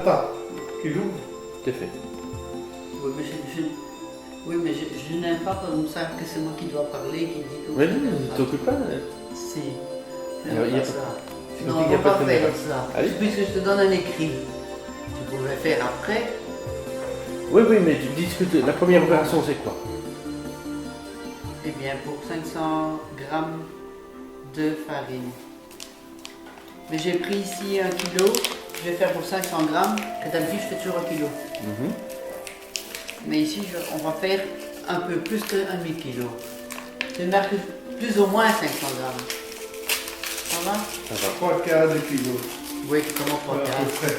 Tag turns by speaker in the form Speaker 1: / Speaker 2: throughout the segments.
Speaker 1: Pas, tu l'ouvres.
Speaker 2: C'est fait.
Speaker 3: Oui, mais je n'aime pas comme ça que c'est moi qui dois parler, qui dit tout
Speaker 2: Oui,
Speaker 3: ça.
Speaker 2: ne t'occupe pas.
Speaker 3: Si.
Speaker 2: Il y a
Speaker 3: Pas ça.
Speaker 2: pas-
Speaker 3: Non,
Speaker 2: il y a
Speaker 3: on
Speaker 2: pas
Speaker 3: va pas
Speaker 2: de
Speaker 3: faire
Speaker 2: caméra.
Speaker 3: ça.
Speaker 2: Allez.
Speaker 3: Puisque je te donne un écrit. Tu pourrais faire après.
Speaker 2: Oui, mais tu discutes. La première opération, c'est quoi?
Speaker 3: Eh bien, pour 500 grammes de farine. Mais j'ai pris ici 1 kilo. Je vais faire pour 500 grammes. Que d'habitude, je fais toujours 1 kilo. Mais ici, on va faire un peu plus qu'un demi-kilo. C'est une marque plus ou moins 500 grammes. Ça va?
Speaker 2: Ça va.
Speaker 1: 3 quarts de kilo.
Speaker 3: Oui, comment
Speaker 1: À
Speaker 3: 3
Speaker 1: peu
Speaker 3: quarts?
Speaker 1: près.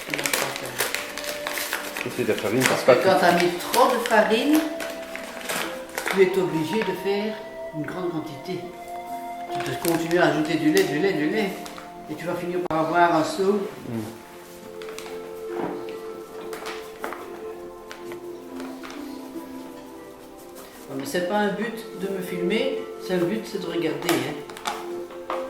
Speaker 3: Comment 3 quarts?
Speaker 2: Et c'est de la farine,
Speaker 3: Parce
Speaker 2: c'est
Speaker 3: que
Speaker 2: pas
Speaker 3: quand tu as mis trop de farine, tu es obligé de faire une grande quantité. Tu peux continuer à ajouter du lait. Et tu vas finir par avoir un seau. Non, mais c'est pas un but de me filmer, c'est un but, c'est de regarder. Hein.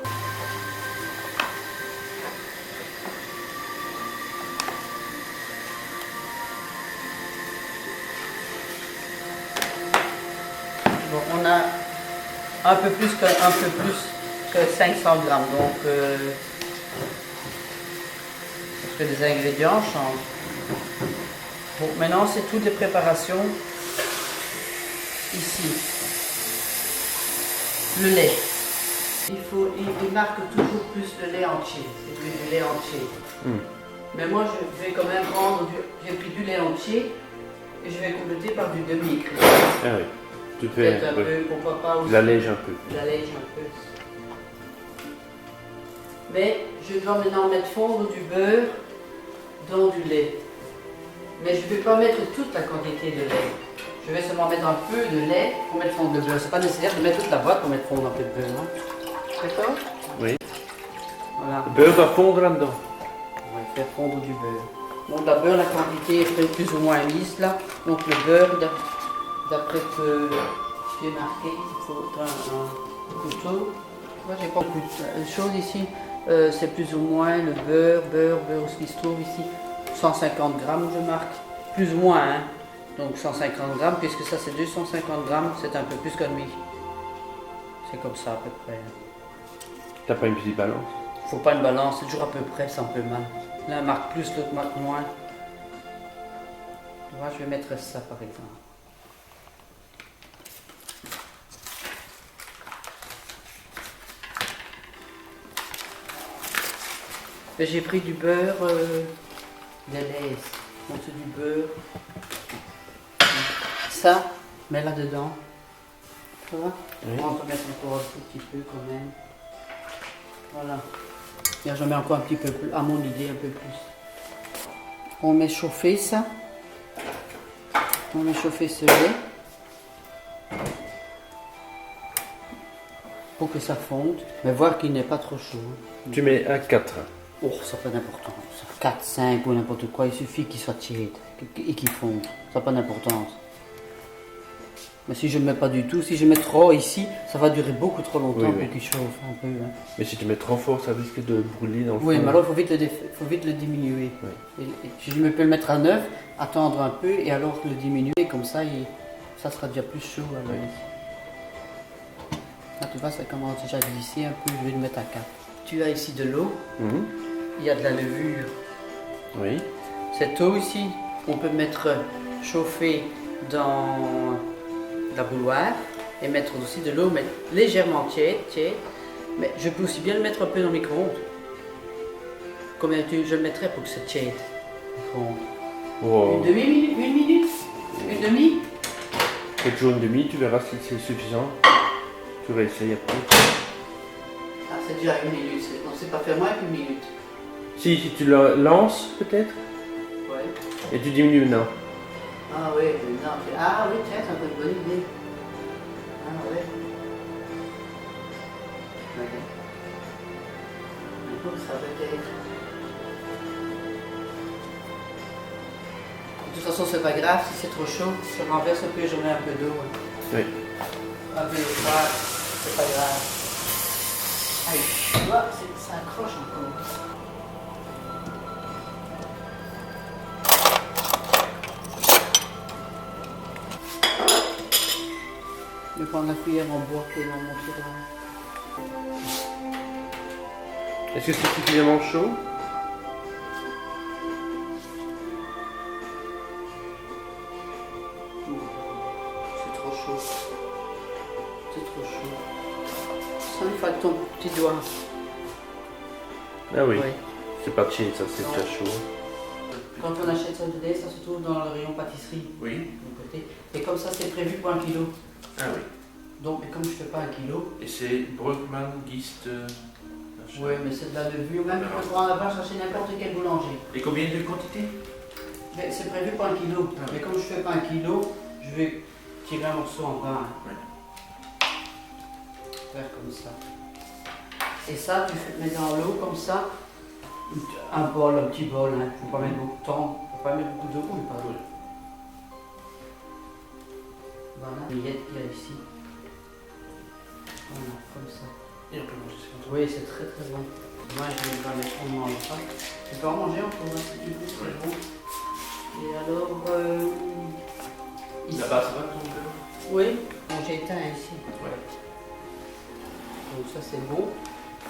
Speaker 3: Bon, on a un peu plus que 500 grammes, donc parce que les ingrédients changent. Bon, maintenant c'est toutes les préparations ici. Le lait. Il marque toujours plus le lait entier. C'est du lait entier. Mais moi je vais quand même prendre j'ai pris du lait entier et je vais compléter par du demi-écrit.
Speaker 2: Ah oui. Tu fais
Speaker 3: Peut-être un peu, pourquoi pas aussi.
Speaker 2: tu l'allèges un peu.
Speaker 3: J'allège un peu. Mais je dois maintenant mettre fondre du beurre dans du lait. Mais je ne vais pas mettre toute la quantité de lait. Je vais seulement mettre un peu de lait pour mettre fondre le beurre. C'est pas nécessaire de mettre toute la boîte pour mettre fondre un peu de beurre. Hein. D'accord?
Speaker 2: Oui.
Speaker 3: Voilà.
Speaker 2: Le beurre doit fondre là-dedans.
Speaker 3: On va faire fondre du beurre. Donc la beurre, la quantité est plus ou moins mise là. Donc le beurre, d'après que j'ai marqué, il faut un couteau. Moi j'ai pas de choses ici. C'est plus ou moins le beurre ce qui se trouve ici. 150 grammes je marque. Plus ou moins, hein. Donc 150 grammes, puisque ça c'est 250 grammes, c'est un peu plus qu'un demi. C'est comme ça à peu près.
Speaker 2: T'as pas une petite balance?
Speaker 3: Faut pas une balance, c'est toujours à peu près, c'est un peu mal. L'un marque plus, l'autre marque moins. Moi je vais mettre ça par exemple. J'ai pris du beurre d'Alaise. Donc c'est du beurre. Ça, mets là-dedans. Ça va?
Speaker 2: Oui.
Speaker 3: On va mettre encore un tout petit peu quand même. Voilà. Et j'en mets encore un petit peu plus, à mon idée, un peu plus. On met chauffer ça. On met chauffer ce lait. Pour que ça fonde. Mais voir qu'il n'est pas trop chaud.
Speaker 2: Tu mets à 4.
Speaker 3: Oh, ça n'a pas d'importance. 4, 5 ou n'importe quoi, il suffit qu'il soit tiède et qu'il fonde. Ça n'a pas d'importance. Mais si je ne mets pas du tout, si je mets trop ici, ça va durer beaucoup trop longtemps
Speaker 2: Oui,
Speaker 3: pour
Speaker 2: oui.
Speaker 3: qu'il chauffe un peu. Hein.
Speaker 2: Mais si tu mets trop fort, ça risque de brûler dans le
Speaker 3: Oui,
Speaker 2: fond.
Speaker 3: mais alors il faut vite le diminuer.
Speaker 2: Oui.
Speaker 3: Et je me peux le mettre à 9, attendre un peu et alors le diminuer, comme ça, ça sera déjà plus chaud. Alors. Là, tu vois, ça commence déjà à glisser un peu, je vais le mettre à 4. Tu as ici de l'eau, il y a de la levure.
Speaker 2: Oui.
Speaker 3: Cette eau ici, on peut mettre chauffer dans la bouilloire et mettre aussi de l'eau, mais légèrement tiède. Mais je peux aussi bien le mettre un peu dans le micro-ondes. Combien je le mettrais pour que c'est tiède?
Speaker 2: Wow.
Speaker 3: Une demi-minute? Une minute? Une demi?
Speaker 2: Fais toujours une demi, tu verras si c'est suffisant. Tu vas essayer après.
Speaker 3: Ah, c'est déjà une minute. On ne sait pas faire moins qu'une minute.
Speaker 2: Si tu le lances peut-être
Speaker 3: Ouais.
Speaker 2: et tu diminues maintenant.
Speaker 3: Ah oui, non. Ah oui, tiens, c'est un peu une bonne idée. Ah oui. Ok. Du coup, ça peut être. De toute façon, c'est pas grave si c'est trop chaud. Je renverse un peu et je mets un peu d'eau.
Speaker 2: Oui.
Speaker 3: Un peu de froid, c'est pas grave. Aïe, tu vois, ça accroche encore. prendre la cuillère en bois qui est dans mon tiroir.
Speaker 2: Est-ce que c'est suffisamment chaud?
Speaker 3: C'est trop chaud. C'est trop chaud. Ça me fait ton petit doigt.
Speaker 2: Ah oui,
Speaker 3: Ouais.
Speaker 2: c'est pas chill, ça c'est déjà chaud.
Speaker 3: Quand on achète ça de lait, ça se trouve dans le rayon pâtisserie.
Speaker 1: Oui.
Speaker 3: De côté. Et comme ça, c'est prévu pour 1 kilo.
Speaker 1: Ah oui.
Speaker 3: Donc, mais comme je fais pas 1 kilo,
Speaker 1: Et c'est Brockman, Gist.
Speaker 3: ouais, mais c'est de la levure. Même tu peux prendre la vache chez n'importe quel boulanger.
Speaker 1: Et combien de quantité?
Speaker 3: Mais c'est prévu pour 1 kilo.
Speaker 1: Ah oui.
Speaker 3: Mais comme je fais pas 1 kilo, je vais tirer un morceau en bas.
Speaker 1: Ouais.
Speaker 3: Faire comme ça. Et ça, tu mets dans l'eau comme ça. Un bol, un petit bol. Hein. Faut pas mettre beaucoup de temps. Faut pas mettre beaucoup d'eau. Mais pas d'eau. Voilà, les miettes qu'il y a ici. Voilà, comme ça.
Speaker 1: Et on peut manger ça.
Speaker 3: Oui, c'est très très bon. Moi, je vais pas mettre en mange ça. Tu peux en manger encore, hein, si tu veux, c'est
Speaker 1: Ouais.
Speaker 3: bon. Et alors, ici.
Speaker 1: Là-bas, ça va ton beurre?
Speaker 3: Oui, bon, j'ai éteint ici.
Speaker 1: Ouais.
Speaker 3: Donc ça, c'est bon.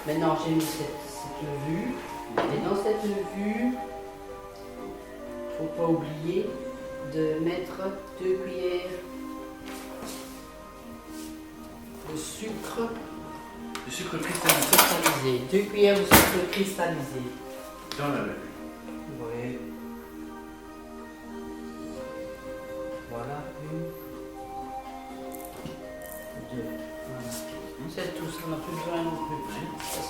Speaker 3: Maintenant, j'ai mis cette levure. Et dans cette levure, faut pas oublier de mettre 2 cuillères de sucre
Speaker 1: Du sucre cristallisé
Speaker 3: cristallisé. 2 cuillères de sucre cristallisé.
Speaker 1: dans la levure.
Speaker 3: Oui. Voilà, 1, 2. Voilà. C'est tout, ça on n'a plus besoin non plus.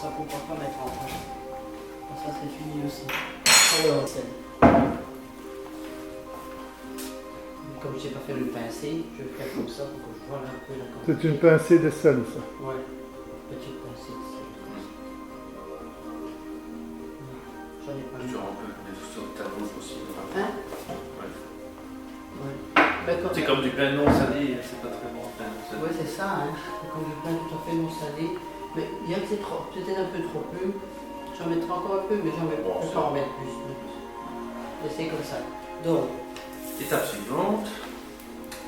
Speaker 3: Ça ne faut pas mettre en place. Ça c'est fini aussi. Alors, comme je n'ai pas fait le pincé, je vais faire comme ça pour que je vois un peu la quantité.
Speaker 4: C'est une pincée de sel, ça.
Speaker 3: Ouais, petite pincée de sel. J'en ai pas mis.
Speaker 1: Toujours un peu de sauce à rouge aussi.
Speaker 3: Hein?
Speaker 1: Ouais.
Speaker 3: Ouais. D'accord.
Speaker 1: C'est comme du pain non salé, c'est pas très bon. Pain non salé.
Speaker 3: Oui, c'est ça, hein. C'est comme du pain tout à fait non salé. Mais bien que c'est trop, peut-être un peu trop peu, j'en mettrai encore un peu, mais j'en vais
Speaker 1: Bon,
Speaker 3: peux
Speaker 1: c'est
Speaker 3: pas en
Speaker 1: bon.
Speaker 3: mettre plus. Et c'est comme ça. Donc,
Speaker 1: Étape suivante.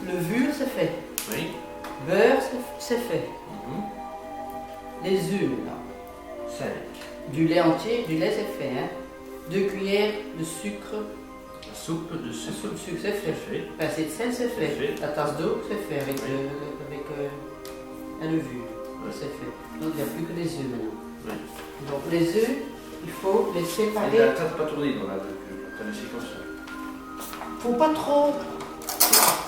Speaker 3: levure, c'est fait.
Speaker 1: Oui.
Speaker 3: Beurre, c'est fait.
Speaker 1: Mhm.
Speaker 3: Les œufs, maintenant. 5. Du lait entier, du lait, c'est fait. Hein. 2 cuillères de sucre.
Speaker 1: La soupe de
Speaker 3: La
Speaker 1: sucre.
Speaker 3: soupe de sucre, c'est
Speaker 1: C'est
Speaker 3: fait.
Speaker 1: fait.
Speaker 3: Pincée de sel, c'est fait.
Speaker 1: fait.
Speaker 3: La tasse d'eau, c'est fait. Avec,
Speaker 1: Oui.
Speaker 3: la levure.
Speaker 1: Oui.
Speaker 3: C'est fait. Donc, il n'y a plus que les œufs maintenant.
Speaker 1: Oui.
Speaker 3: Donc, les œufs, il faut les
Speaker 1: Et
Speaker 3: séparer.
Speaker 1: là, ça ne pas tourner dans la levure. Tu as laissé comme ça.
Speaker 3: Faut pas trop.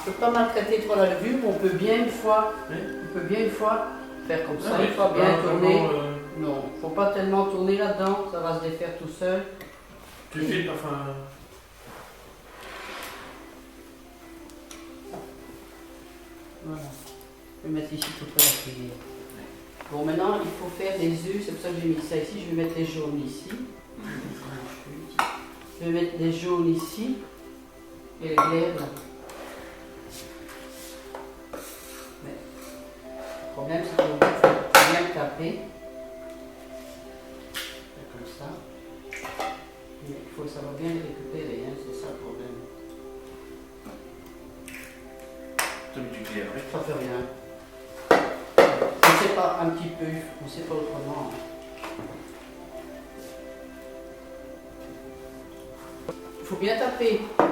Speaker 3: Faut pas maltraiter trop la levure, mais on peut bien une fois.
Speaker 1: Oui.
Speaker 3: On peut bien une fois faire comme ça,
Speaker 1: Ah oui,
Speaker 3: une fois
Speaker 1: c'est
Speaker 3: bien
Speaker 1: pas
Speaker 3: tourner.
Speaker 1: vraiment,
Speaker 3: Non, faut pas tellement tourner là-dedans, ça va se défaire tout seul.
Speaker 1: Tu fais, enfin.
Speaker 3: Voilà. Je vais mettre ici tout près de la cuillère. Bon, maintenant il faut faire les œufs, c'est pour ça que j'ai mis ça ici. Je vais mettre les jaunes ici. Je vais mettre les jaunes ici et les clairs là. Mais le problème c'est qu'il faut bien taper. Faire comme ça. Mais il faut savoir bien les récupérer, hein, c'est ça le problème.
Speaker 1: Tu mets du clair, oui.
Speaker 3: Ça fait rien. On ne sait pas un petit peu, on ne sait pas autrement. Il faut bien taper pas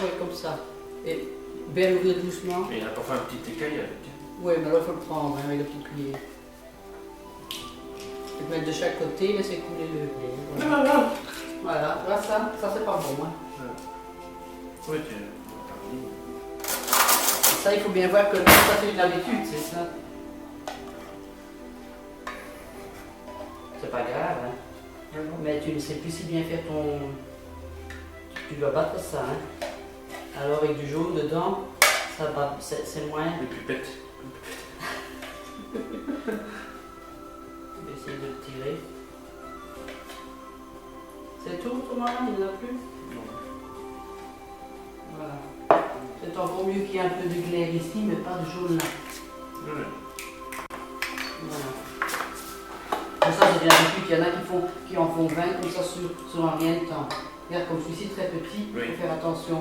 Speaker 3: ouais, comme ça. Et bien ouvrir doucement.
Speaker 1: Mais il y a parfois un petit écaille avec.
Speaker 3: Oui, mais là il faut le prendre hein, avec la petite cuillère. Tu peux mettre de chaque côté, laisser couler le lait. Voilà, voilà. Là ça c'est pas bon. Hein.
Speaker 1: Oui, tu.
Speaker 3: Ça, il faut bien voir que ça c'est une habitude, c'est ça. C'est pas grave, hein. Mais tu ne sais plus si bien faire ton. Tu dois battre ça, hein. Alors avec du jaune dedans, ça va, c'est moins.
Speaker 1: Les pipettes.
Speaker 3: Je vais essayer de le tirer. C'est tout, autrement, il n'y en a plus. Voilà. C'est encore mieux qu'il y ait un peu de glaire ici, mais pas de jaune là.
Speaker 1: Oui.
Speaker 3: Voilà. Pour ça, j'ai bien vu qu'il y en a qui en font 20 comme ça sur un rien de temps. Regarde, comme celui-ci très petit, il
Speaker 1: Oui.
Speaker 3: faut faire attention.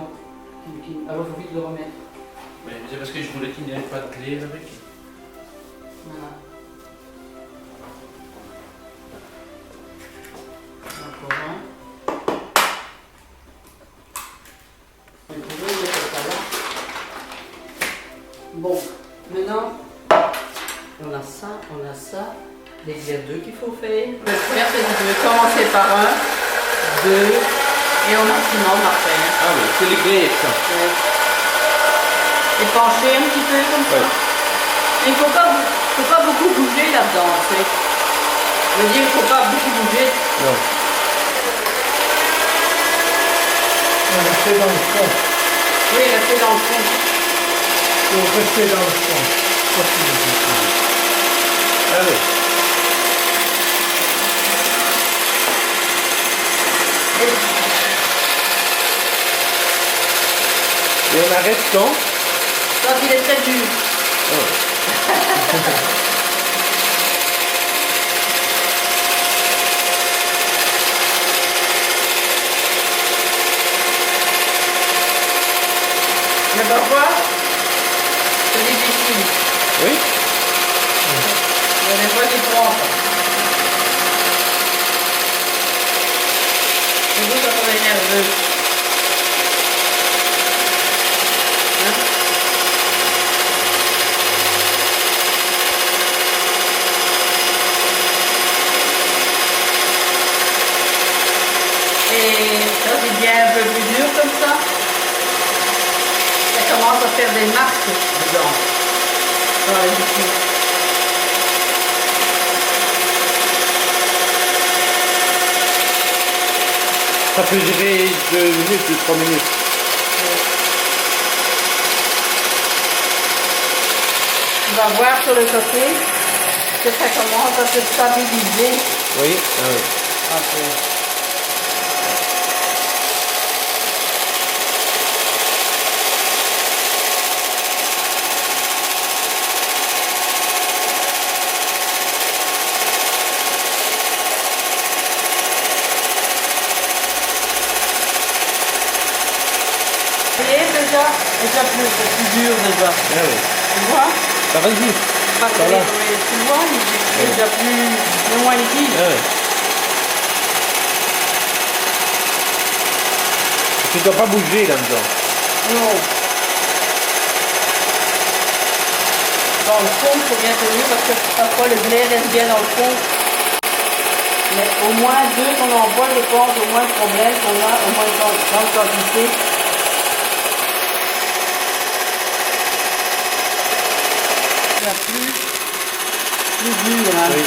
Speaker 3: Alors, il faut vite le remettre.
Speaker 1: Mais c'est parce que je voulais qu'il n'y ait pas de clé avec.
Speaker 3: Voilà. Encore un. Vous pouvez mettre ça là. Bon, maintenant, on a ça. Les 2 qu'il faut faire. Le faire, c'est que je vais commencer par 1, 2, et au maximum après. Hein.
Speaker 2: Ah oui, c'est les griefs, ça.
Speaker 3: Ouais. Et pencher un petit peu comme ça.
Speaker 2: Ouais.
Speaker 3: Il ne faut pas beaucoup bouger là-dedans, tu sais. Je veux dire, il ne faut pas beaucoup bouger.
Speaker 2: Non.
Speaker 4: On le fait dans le fond.
Speaker 3: Oui, rester dans le fond.
Speaker 4: Il faut rester dans le fond. Ça, c'est le but.
Speaker 2: Ah oui. Et on arrête quand?
Speaker 3: Quand il est très dur. Mais parfois, c'est difficile.
Speaker 2: Oui.
Speaker 3: Il y a des fois qui prend. Surtout quand on est nerveux. Hein? Et ça devient un peu plus dur comme ça commence à faire des marques dedans, dans les outils.
Speaker 2: Ça peut durer 2 minutes ou 3 minutes.
Speaker 3: On va voir sur le côté que ça commence à se stabiliser.
Speaker 2: Oui, ah oui.
Speaker 3: Un peu. Déjà plus dur déjà.
Speaker 2: Ah oui.
Speaker 3: Tu vois?
Speaker 2: Ça vas-y.
Speaker 3: Parce que, tu vois, il est déjà plus moins liquide.
Speaker 2: Ah oui. Tu ne dois pas bouger là-dedans.
Speaker 3: Non. Dans le fond, il faut bien tenir parce que parfois le blé reste bien dans le fond. Mais au moins 2 qu'on envoie, je pense, au moins le problème qu'on a, au moins dans grande quantité. Plus dur, hein.
Speaker 2: Oui.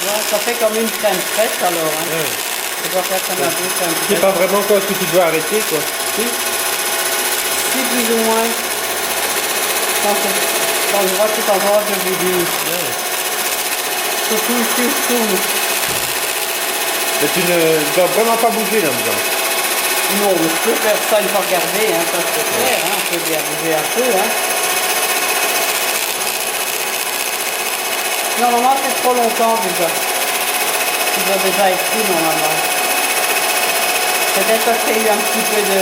Speaker 3: Ouais, ça fait comme une crème fraîche alors. Hein.
Speaker 2: Ah oui.
Speaker 3: On doit faire comme un peu crème
Speaker 2: Tu sais
Speaker 3: fraîche.
Speaker 2: pas vraiment quand est-ce que tu dois arrêter, quoi.
Speaker 3: Si. Si, plus ou moins. Quand je vois que c'est encore un peu plus dur.
Speaker 2: Ah oui.
Speaker 3: Surtout ici, je tourne.
Speaker 2: Mais tu ne dois vraiment pas bouger là-dedans.
Speaker 3: Non, mais je peux faire ça une fois regardé, hein, ça je peux faire, hein, on peut bien bouger un peu. Hein. Normalement, c'est trop longtemps déjà. Il doit déjà être pris normalement. Peut-être parce qu'il y a eu un petit peu de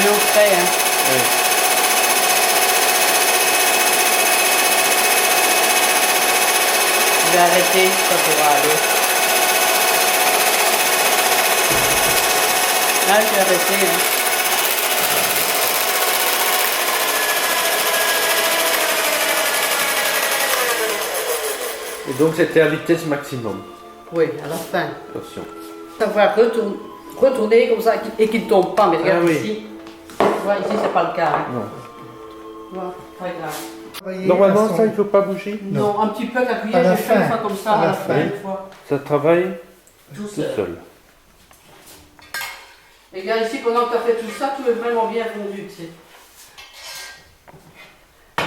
Speaker 3: jaune frais. Hein.
Speaker 2: Oui.
Speaker 3: Je vais arrêter, ça pourra aller. Là, je vais arrêter. Hein.
Speaker 2: Et donc c'était à vitesse maximum.
Speaker 3: Oui, à la fin.
Speaker 2: Attention.
Speaker 3: Savoir retourner comme ça et qu'il ne tombe pas. Mais regarde
Speaker 2: Ah oui.
Speaker 3: ici. Tu vois, ici, c'est pas le cas. Hein.
Speaker 2: Non.
Speaker 3: Tu vois, pas grave.
Speaker 2: Normalement, ça, il ne faut pas bouger.
Speaker 3: Non, un petit peu avec la
Speaker 4: À
Speaker 3: cuillère,
Speaker 4: la
Speaker 3: je fais une
Speaker 4: fin.
Speaker 3: fois comme ça,
Speaker 4: À
Speaker 3: à
Speaker 4: la
Speaker 3: la fin,
Speaker 4: fin.
Speaker 3: une fois.
Speaker 2: Ça travaille
Speaker 3: Tout
Speaker 2: tout
Speaker 3: seul.
Speaker 2: seul.
Speaker 3: Et regarde ici, pendant que tu as fait tout ça, tout est vraiment bien fondu, tu sais.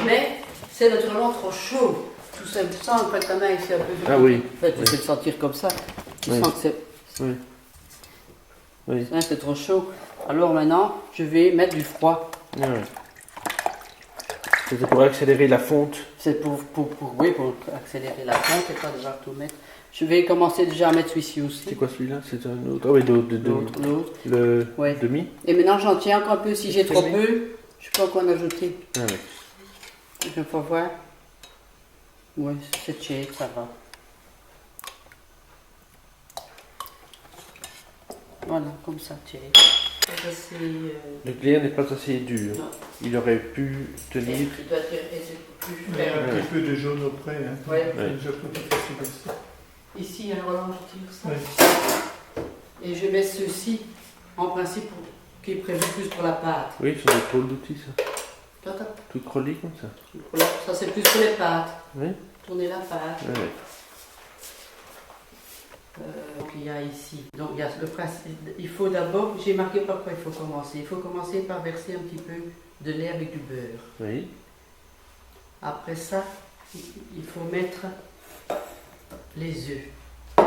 Speaker 3: Mais c'est naturellement trop chaud. Tout ça, tu sens en fait ta main ici un peu.
Speaker 2: Ah oui.
Speaker 3: En fait, tu
Speaker 2: Oui.
Speaker 3: peux le sentir comme ça. Tu
Speaker 2: Oui.
Speaker 3: sens que c'est.
Speaker 2: Oui. Oui.
Speaker 3: Hein, c'est trop chaud. Alors maintenant, je vais mettre du froid.
Speaker 2: Ah oui. C'était pour accélérer la fonte.
Speaker 3: C'est pour accélérer la fonte et pas devoir tout mettre. Je vais commencer déjà à mettre celui-ci aussi.
Speaker 2: C'est quoi celui-là? C'est un autre. Ah oui,
Speaker 3: L'autre.
Speaker 2: le
Speaker 3: Ouais.
Speaker 2: demi.
Speaker 3: Et maintenant j'en tiens encore un peu. Si j'ai trop
Speaker 2: Oui.
Speaker 3: peu, je peux encore en ajouter.
Speaker 2: Ah oui.
Speaker 3: Je peux voir. Oui, c'est tiède, ça va. Voilà, comme ça, tiède.
Speaker 2: Le glaire n'est pas assez dur.
Speaker 3: Non.
Speaker 2: Il aurait pu tenir.
Speaker 3: Il doit être plus
Speaker 4: Il y a un
Speaker 2: Ouais.
Speaker 4: petit peu de jaune auprès. Hein.
Speaker 3: Ouais.
Speaker 2: Ouais.
Speaker 4: C'est déjà plus facile aussi.
Speaker 3: Ici, alors là, je tire ça.
Speaker 4: Ouais.
Speaker 3: Et je mets ceci, en principe, qui est prévu plus pour la pâte.
Speaker 2: Oui, c'est des drôles d'outils, ça.
Speaker 3: Attends,
Speaker 2: Tout crolé comme ça.
Speaker 3: voilà. Ça, c'est plus pour les pâtes.
Speaker 2: Oui.
Speaker 3: Tourner la pâte.
Speaker 2: Ouais.
Speaker 3: Donc il y a ici. Donc il y a le principe. Il faut d'abord, j'ai marqué par quoi il faut commencer. Il faut commencer par verser un petit peu de lait avec du beurre.
Speaker 2: Oui.
Speaker 3: Après ça, il faut mettre les œufs.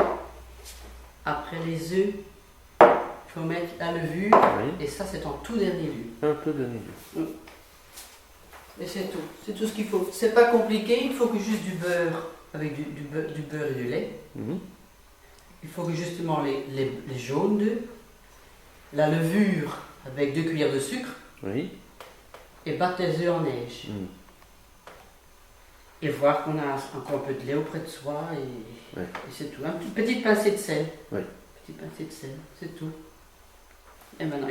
Speaker 3: Après les œufs, il faut mettre la levure.
Speaker 2: Oui.
Speaker 3: Et ça, c'est en tout dernier lieu.
Speaker 2: Un peu de lieu.
Speaker 3: Et c'est tout. C'est tout ce qu'il faut. C'est pas compliqué. Il faut que juste du beurre avec du beurre et du lait.
Speaker 2: Mhm.
Speaker 3: Il faut que justement les jaunes d'œufs, la levure avec 2 cuillères de sucre
Speaker 2: Oui.
Speaker 3: et battre les œufs en neige.
Speaker 2: Mhm.
Speaker 3: Et voir qu'on a encore un peu de lait auprès de soi et,
Speaker 2: Ouais.
Speaker 3: et c'est tout. Une petite pincée de sel.
Speaker 2: Oui.
Speaker 3: Petite pincée de sel, c'est tout. Et maintenant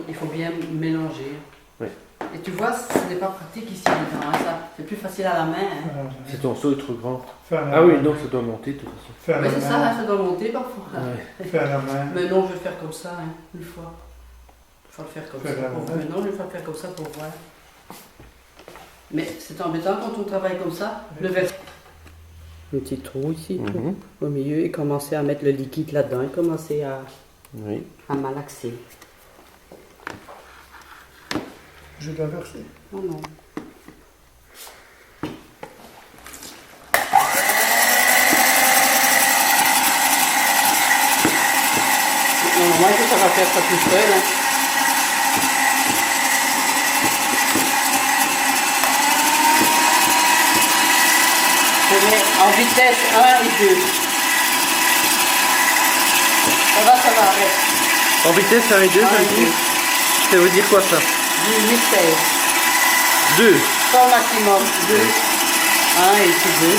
Speaker 3: il faut bien mélanger.
Speaker 2: Oui.
Speaker 3: Et tu vois, ce n'est pas pratique ici dedans, hein, ça. C'est plus facile à la main. Hein.
Speaker 2: C'est ton seau est trop grand.
Speaker 4: Faire à la
Speaker 2: Ah oui,
Speaker 4: main.
Speaker 2: non, ça doit monter de toute façon.
Speaker 4: Faire à
Speaker 3: Mais
Speaker 4: la
Speaker 3: c'est ça,
Speaker 4: main.
Speaker 3: hein, ça doit monter parfois.
Speaker 2: Ouais.
Speaker 4: Faire à la main.
Speaker 3: Mais non, je vais faire comme ça, hein, une fois. Il faut le faire comme
Speaker 4: Faire
Speaker 3: ça.
Speaker 4: la
Speaker 3: Pour...
Speaker 4: main.
Speaker 3: Mais non, je vais pas le faire comme ça pour voir. Mais c'est embêtant quand on travaille comme ça. Le verre. Un petit trou ici,
Speaker 2: Mhm.
Speaker 3: au milieu, et commencer à mettre le liquide là-dedans et commencer
Speaker 2: Oui.
Speaker 3: à malaxer.
Speaker 4: Je dois verser.
Speaker 3: Non, non. Moi, ça va faire ça tout seul. Hein. Je mets en vitesse 1 et 2. Ça va, arrête.
Speaker 2: En vitesse 1 et 2,
Speaker 3: 1
Speaker 2: ça
Speaker 3: et
Speaker 2: veut
Speaker 3: 2.
Speaker 2: dire, ça veut dire quoi ça?
Speaker 3: Du mystère.
Speaker 2: 2.
Speaker 3: Pas au maximum. 2. 1 et puis 2.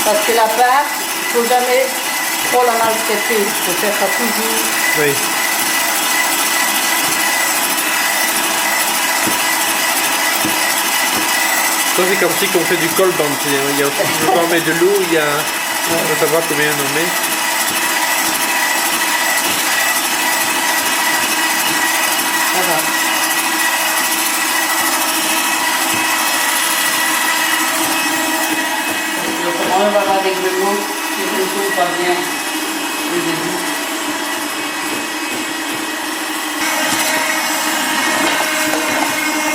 Speaker 3: Parce que la pâte, il ne faut jamais trop la maltraiter. Il faut faire ça toujours.
Speaker 2: Oui. Ça c'est comme si on fait du col band. Il y a aussi, on met de l'eau, il y a, on va savoir combien on en met.
Speaker 3: Ça va. On va voir avec le mot si je ne trouve pas bien au début.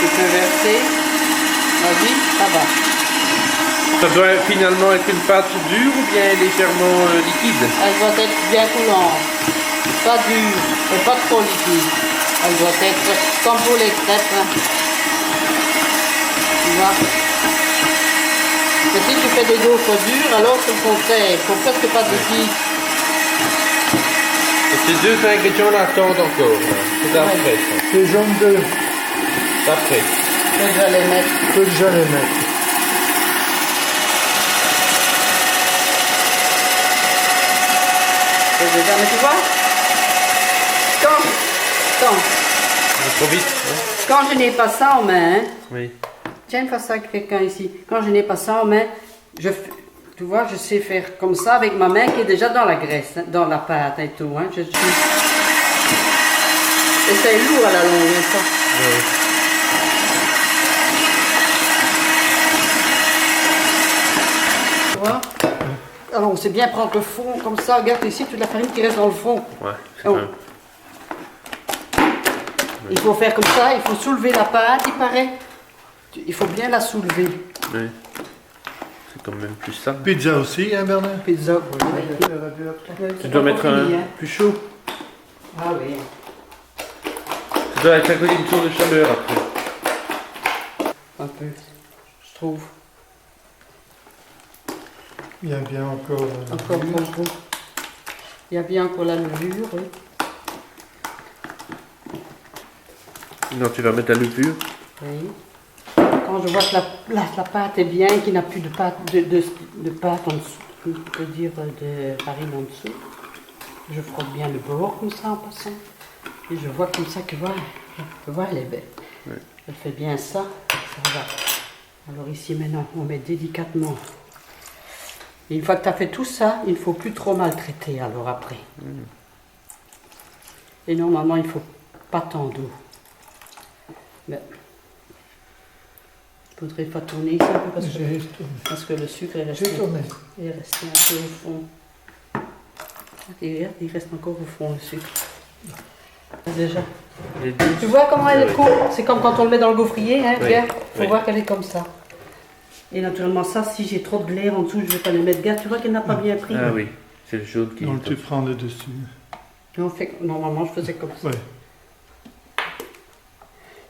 Speaker 3: Tu peux verser. Vas-y, ça va.
Speaker 2: Ça doit finalement être une pâte dure ou bien légèrement liquide?
Speaker 3: Elle doit être bien coulante. Pas dure et pas trop liquide. Elle doit être comme pour les crêpes. Hein. Tu vois? Mais si tu fais des gaufres dures, alors c'est le contraire. Il faut presque pas de liquide.
Speaker 2: Et ces deux ingrédients-là attendent encore. Là. C'est après ça.
Speaker 4: Les jaunes d'œufs,
Speaker 2: C'est après.
Speaker 3: Je vais les mettre.
Speaker 4: je peux déjà les mettre.
Speaker 3: Déjà, mais tu vois,
Speaker 2: Trop vite. Hein?
Speaker 3: quand je n'ai pas ça en main, hein,
Speaker 2: Oui.
Speaker 3: j'aime faire ça avec quelqu'un ici, quand je n'ai pas ça en main, tu vois, je sais faire comme ça avec ma main qui est déjà dans la graisse, hein, dans la pâte et tout. Hein, et c'est lourd à la longue, hein, ça.
Speaker 2: Ouais.
Speaker 3: Tu vois? Alors on sait bien prendre le fond comme ça, regarde ici toute la farine qui reste dans le fond.
Speaker 2: Ouais. C'est
Speaker 3: Oh.
Speaker 2: quand même-
Speaker 3: Il faut faire comme ça, il faut soulever la pâte, il paraît. Il faut bien la soulever.
Speaker 2: Oui. C'est quand même plus ça.
Speaker 4: Pizza aussi, hein Bernard?
Speaker 3: Pizza.
Speaker 2: Tu dois mettre un plus chaud.
Speaker 3: Ah oui.
Speaker 2: Tu dois être à côté d'une tour de chaleur après.
Speaker 3: Un peu, je trouve.
Speaker 4: Il y a bien encore...
Speaker 3: Encore bon. Il y a bien encore la levure, oui.
Speaker 2: Non, tu vas mettre la levure.
Speaker 3: Oui. Quand je vois que la pâte est bien, qu'il n'y a plus de pâte, de pâte en dessous, on peut dire de farine en dessous, je frotte bien le bord comme ça en passant. Et je vois comme ça que voilà, elle est belle.
Speaker 2: Oui.
Speaker 3: Elle fait bien ça, ça va. Alors ici maintenant, on met délicatement. Et une fois que tu as fait tout ça, il ne faut plus trop maltraiter alors après. Et normalement, il ne faut pas tant d'eau. Mais il faudrait pas tourner ici un peu parce que le sucre est resté,
Speaker 4: J'ai tourné.
Speaker 3: il est resté un peu au fond. Et il reste encore au fond le sucre. Déjà.
Speaker 2: Les 10.
Speaker 3: Tu vois comment elle est
Speaker 2: Oui.
Speaker 3: courte? C'est comme quand on le met dans le gaufrier, hein,
Speaker 2: Oui.
Speaker 3: regarde. Faut
Speaker 2: Oui.
Speaker 3: voir qu'elle est comme ça. Et naturellement ça, si j'ai trop de glaire en dessous, je ne vais pas le mettre. Regarde, tu vois qu'elle n'a pas bien pris.
Speaker 2: Ah oui, c'est le jaune qui...
Speaker 4: Donc tu prends le dessus.
Speaker 3: Et on fait, normalement, je faisais comme ça.
Speaker 4: Oui.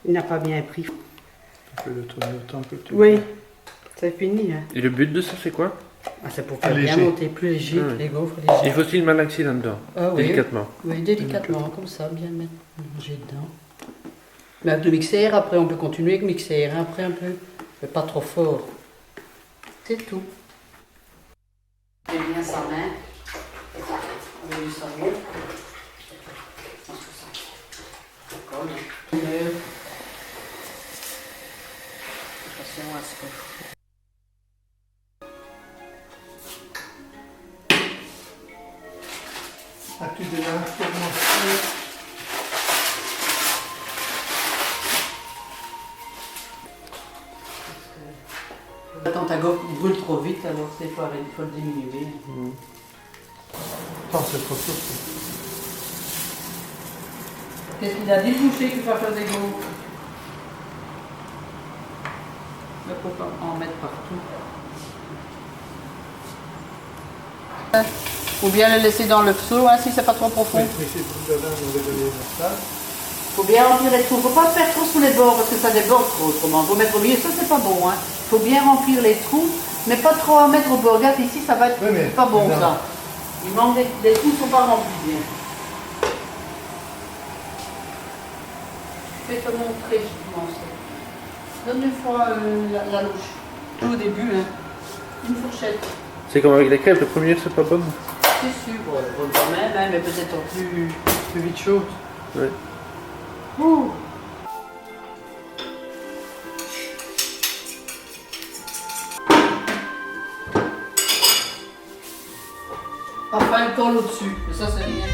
Speaker 3: Il n'a pas bien pris.
Speaker 4: Tu peux le tourner autant que tu
Speaker 3: Oui,
Speaker 4: veux.
Speaker 3: c'est fini. Hein.
Speaker 2: Et le but de ça, c'est quoi?
Speaker 3: Ah, c'est pour faire
Speaker 4: Léger.
Speaker 3: bien monter, plus léger,
Speaker 2: Ah oui.
Speaker 3: les gaufres
Speaker 2: Il
Speaker 3: légers.
Speaker 2: faut aussi le malaxer là-dedans,
Speaker 3: Ah oui.
Speaker 2: délicatement.
Speaker 3: Oui, délicatement, comme ça, bien mettre manger dedans. Mais avec le mixeur, après on peut continuer avec le mixeur, hein, après un peu, mais pas trop fort. C'est tout. J'ai bien sa main. On va lui servir. Attention à ce que...
Speaker 4: As-tu des linges pour moi?
Speaker 3: Quand ta gaufre brûle trop vite, alors il faut le diminuer.
Speaker 4: Attends, c'est trop chaud.
Speaker 3: Qu'est-ce qu'il a dit, le boucher, qu'il faut faire des gaufres? Il faut pas en mettre partout. Ou bien le laisser dans le seau, hein, si c'est pas trop profond.
Speaker 4: Oui, mais si vous avez un mauvais donné la salle.
Speaker 3: Faut bien remplir les trous. Faut pas faire trop sous les bords parce que ça déborde trop autrement. Faut mettre au milieu, ça c'est pas bon. Hein. Faut bien remplir les trous, mais pas trop en mettre au bord. Regarde ici, ça va être
Speaker 4: Oui, mais
Speaker 3: pas bon
Speaker 4: non.
Speaker 3: ça. Il manque les trous sont pas remplis bien. Je vais te montrer comment c'est. Donne une fois la louche. Tout au début, hein. Une fourchette.
Speaker 2: C'est comme avec les crêpes, le premier c'est pas bon.
Speaker 3: C'est sûr, bon quand même, hein, mais peut-être plus vite chaud.
Speaker 2: Ouais.
Speaker 3: Ouh. Enfin, le colle au-dessus, mais ça c'est rien.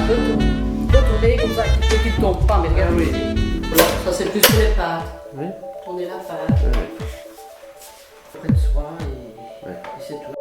Speaker 3: Retourner comme ça, et qu'il ne tombe pas, mais regarde ici. Voilà, ça c'est plus sur les pâtes.
Speaker 2: Oui.
Speaker 3: Tourner la pâte.
Speaker 2: Ouais.
Speaker 3: Près de soi et c'est tout.